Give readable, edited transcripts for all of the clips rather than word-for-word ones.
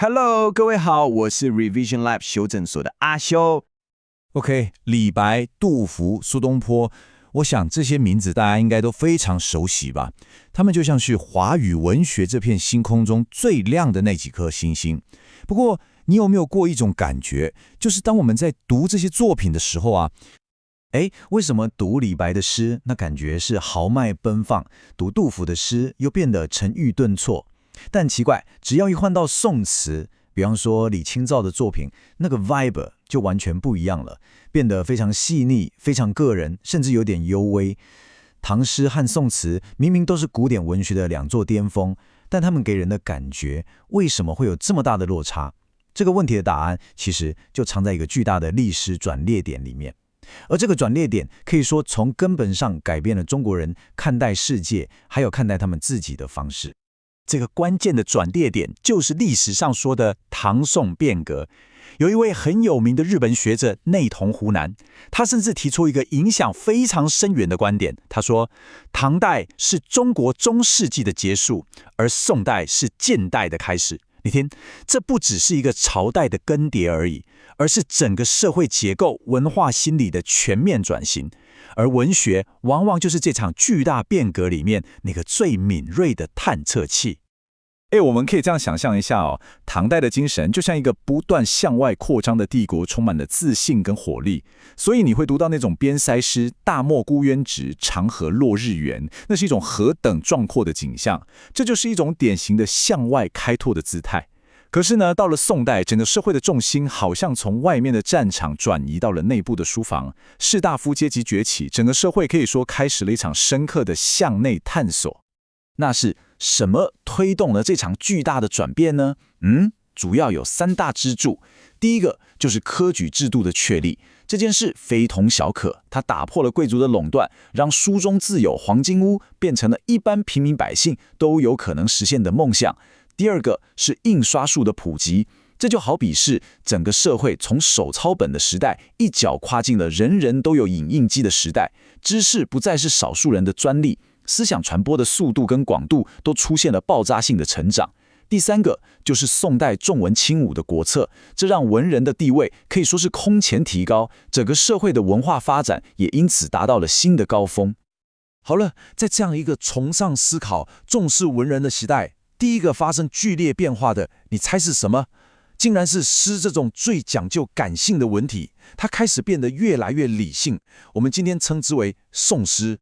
Hello， 各位好，我是 Revision Lab 修正所的阿修。OK， 李白、杜甫、蘇東坡，我想這些名字大家應該都非常熟悉吧？他們就像是華語文學這片星空中最亮的那幾顆星星。不過，你有沒有過一種感覺，就是當我們在讀這些作品的時候啊，為什麼讀李白的詩，那感覺是豪邁奔放；讀杜甫的詩，又變得沉鬱頓挫？但奇怪，只要一換到宋詞，比方說李清照的作品，那個 vibe 就完全不一樣了，變得非常細膩、非常個人，甚至有點幽微。唐詩和宋詞明明都是古典文學的兩座巔峰，但他們給人的感覺為什麼會有這麼大的落差？這個問題的答案其實就藏在一個巨大的歷史轉捩點裡面。而這個轉捩點可以說從根本上改變了中國人看待世界，還有看待他們自己的方式。這個關鍵的轉捩點就是歷史上說的唐宋變革。有一位很有名的日本學者內藤湖南，他甚至提出一個影響非常深遠的觀點。他說，唐代是中國中世紀的結束，而宋代是近代的開始。你聽，這不只是一個朝代的更迭而已，而是整個社會結構、文化心理的全面轉型。而文學往往就是這場巨大變革裡面那個最敏銳的探測器。我們可以這樣想象一下哦，唐代的精神就像一個不斷向外擴張的帝國，充滿了自信跟活力。所以你會讀到那種邊塞詩“大漠孤煙直，長河落日圓”，那是一種何等壯闊的景象。這就是一種典型的向外開拓的姿態。可是呢，到了宋代，整個社會的重心好像從外面的戰場轉移到了內部的書房，士大夫階級崛起，整個社會可以說開始了一場深刻的向內探索。那是什麼推動了這場巨大的轉變呢？主要有三大支柱。第一個就是科舉制度的確立，這件事非同小可，它打破了貴族的壟斷，讓書中自有黃金屋變成了一般平民百姓都有可能實現的夢想。第二個是印刷術的普及，這就好比是整個社會從手抄本的時代一腳跨進了人人都有影印機的時代，知識不再是少數人的專利，思想傳播的速度跟廣度都出現了爆炸性的成長。第三個就是宋代重文輕武的國策，這讓文人的地位可以說是空前提高，整個社會的文化發展也因此達到了新的高峰。好了，在這樣一個崇尚思考、重視文人的時代，第一個發生劇烈變化的，你猜是什麼？竟然是詩這種最講究感性的文體，它開始變得越來越理性。我們今天稱之為宋詩。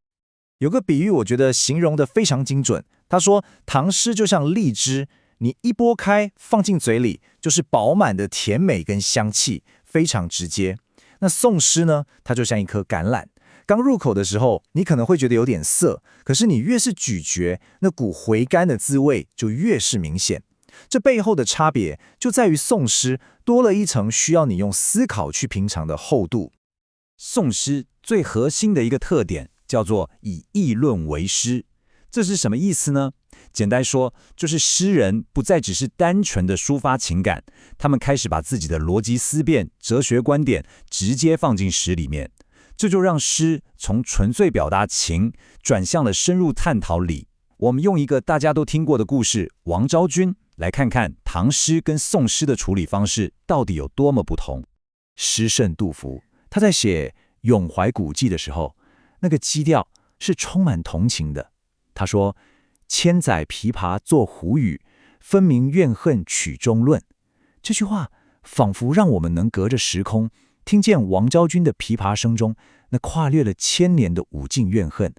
有個比喻，我覺得形容得非常精準。他說，唐詩就像荔枝，你一剝開放進嘴裡，就是飽滿的甜美跟香氣，非常直接。那宋詩呢，它就像一顆橄欖，剛入口的時候，你可能會覺得有點澀，可是你越是咀嚼，那股回甘的滋味就越是明顯。這背後的差別就在於宋詩多了一層需要你用思考去品嘗的厚度。宋詩最核心的一個特點叫做以議論為詩，這是什麼意思呢？簡單說，就是詩人不再只是單純的抒發情感，他們開始把自己的邏輯思辨、哲學觀點直接放進詩裡面，這就讓詩從純粹表達情，轉向了深入探討理。我們用一個大家都聽過的故事《王昭君》來看看唐詩跟宋詩的處理方式到底有多麼不同。詩聖杜甫，他在寫《詠懷古跡》的時候，那個基調是充滿同情的。他說：“千載琵琶作胡語，分明怨恨曲中論。”這句話仿佛讓我們能隔着時空，聽見王昭君的琵琶聲中那跨越了千年的無盡怨恨。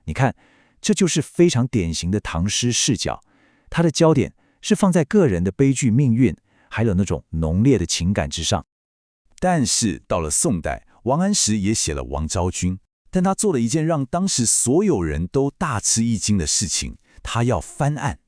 你看，這就是非常典型的唐詩視角，它的焦點是放在個人的悲劇命運，還有那種濃烈的情感之上。但是到了宋代，王安石也寫了王昭君，但他做了一件讓當時所有人都大吃一驚的事情，他要翻案。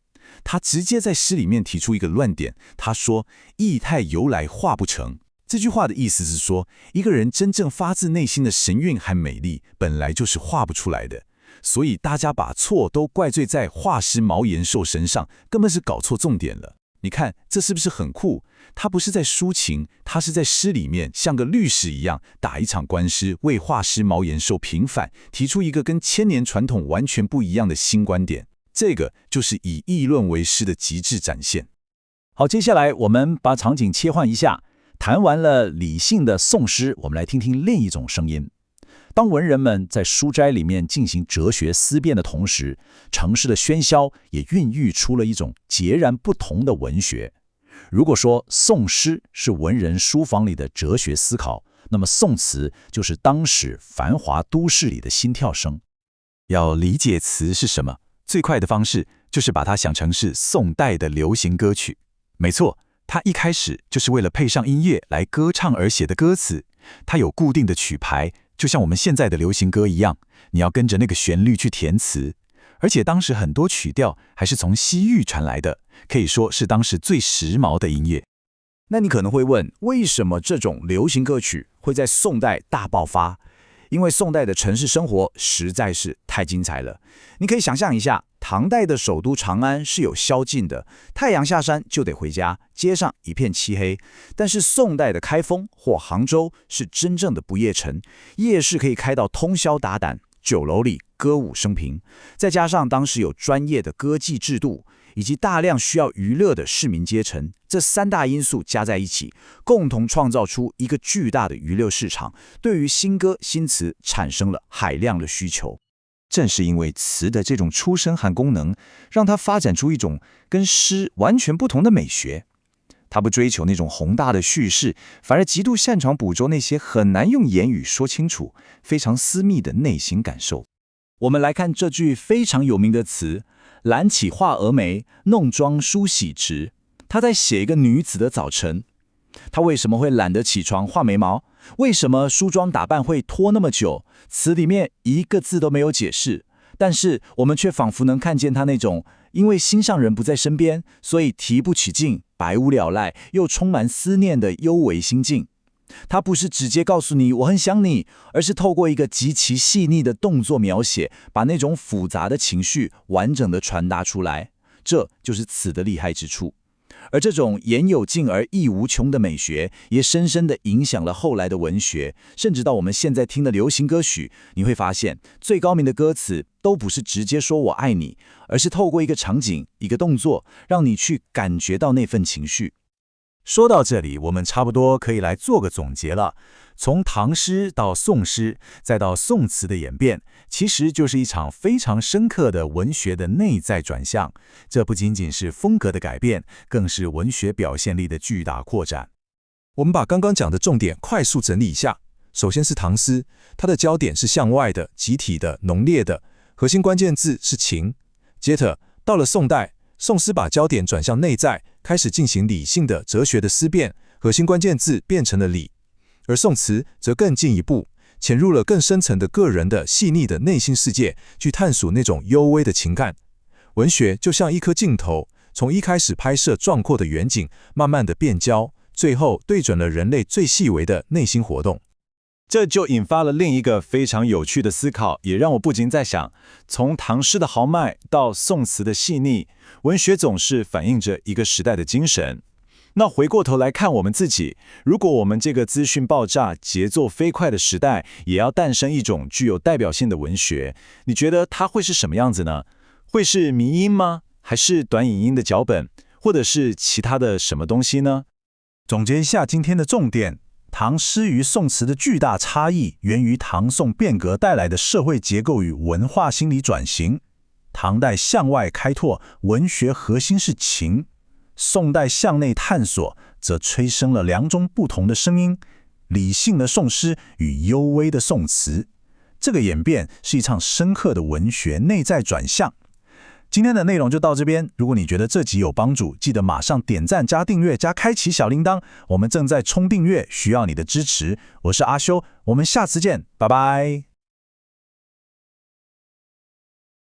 他直接在詩裡面提出一個論點，他說：“意態由來畫不成。”這句話的意思是說，一個人真正發自內心的神韻和美麗，本來就是畫不出來的。所以大家把錯都怪罪在畫師毛延壽身上，根本是搞錯重點了。你看，這是不是很酷？他不是在抒情，他是在詩裡面像個律師一樣打一場官司，為畫師毛延壽平反，提出一個跟千年傳統完全不一樣的新觀點。這個就是以議論為詩的極致展現。好，接下來我們把場景切換一下，談完了理性的宋詩，我們來聽聽另一種聲音。當文人們在書齋裡面進行哲學思辨的同時，城市的喧囂也孕育出了一種截然不同的文學。如果說宋詩是文人書房裡的哲學思考，那麼宋詞就是當時繁華都市裡的心跳聲。要理解詞是什麼，最快的方式就是把它想成是宋代的流行歌曲。沒錯，它一開始就是為了配上音樂來歌唱而寫的歌詞，它有固定的曲牌，就像我們現在的流行歌一樣，你要跟着那個旋律去填詞。而且當時很多曲調還是從西域傳來的，可以說是當時最時髦的音樂。那你可能會問，為什麼這種流行歌曲會在宋代大爆發？因為宋代的城市生活實在是太精彩了。你可以想象一下，唐代的首都長安是有宵禁的，太陽下山就得回家，街上一片漆黑。但是宋代的開封或杭州是真正的不夜城，夜市可以開到通宵達旦，酒樓裡歌舞升平。再加上當時有專業的歌妓制度，以及大量需要娛樂的市民階層，這三大因素加在一起，共同創造出一個巨大的娛樂市場，對於新歌新詞產生了海量的需求。正是因為詞的這種出身和功能，讓它發展出一種跟詩完全不同的美學。它不追求那種宏大的敘事，反而極度擅長捕捉那些很難用言語說清楚、非常私密的內心感受。我們來看這句非常有名的詞：懶起畫蛾眉，弄妝梳洗遲。他在寫一個女子的早晨。他為什麼會懶得起床畫眉毛？為什麼梳妝打扮會拖那麼久？詞裡面一個字都沒有解釋，但是我們卻仿佛能看見他那種因為心上人不在身邊，所以提不起勁、百無聊賴又充滿思念的幽微心境。他不是直接告訴你我很想你，而是透過一個極其細膩的動作描寫，把那種複雜的情緒完整地傳達出來。這就是詞的厲害之處。而這種言有盡而意無窮的美學，也深深地影響了後來的文學，甚至到我們現在聽的流行歌曲，你會發現最高明的歌詞都不是直接說我愛你，而是透過一個場景、一個動作，讓你去感覺到那份情緒。說到這裡，我們差不多可以來做個總結了。從唐詩到宋詩，再到宋詞的演變，其實就是一場非常深刻的文學的內在轉向。這不僅僅是風格的改變，更是文學表現力的巨大擴展。我們把剛剛講的重點快速整理一下。首先是唐詩，它的焦點是向外的、集體的、濃烈的，核心關鍵字是情。接着到了宋代，宋詩把焦點轉向內在，開始進行理性的哲學的思辨，核心關鍵字變成了理。而宋詞則更進一步，潛入了更深層的個人的細膩的內心世界，去探索那種幽微的情感。文學就像一顆鏡頭，從一開始拍攝壯闊的遠景，慢慢的變焦，最後對準了人類最細微的內心活動。這就引發了另一個非常有趣的思考，也讓我不禁在想，從唐詩的豪邁到宋詞的細膩，文學總是反映着一個時代的精神。那回過頭來看我們自己，如果我們這個資訊爆炸、節奏飛快的時代，也要誕生一種具有代表性的文學，你覺得它會是什麼樣子呢？會是迷因嗎？還是短影音的腳本？或者是其他的什麼東西呢？總結一下今天的重點，唐詩與宋詞的巨大差異，源於唐宋變革帶來的社會結構與文化心理轉型。唐代向外開拓，文學核心是情；宋代向內探索，則催生了兩種不同的聲音：理性的宋詩與幽微的宋詞。這個演變是一場深刻的文學內在轉向。今天的內容就到這邊。如果你覺得這集有幫助，記得馬上點讚、加訂閱、加開啟小鈴鐺。我們正在衝訂閱，需要你的支持。我是阿修，我們下次見，拜拜。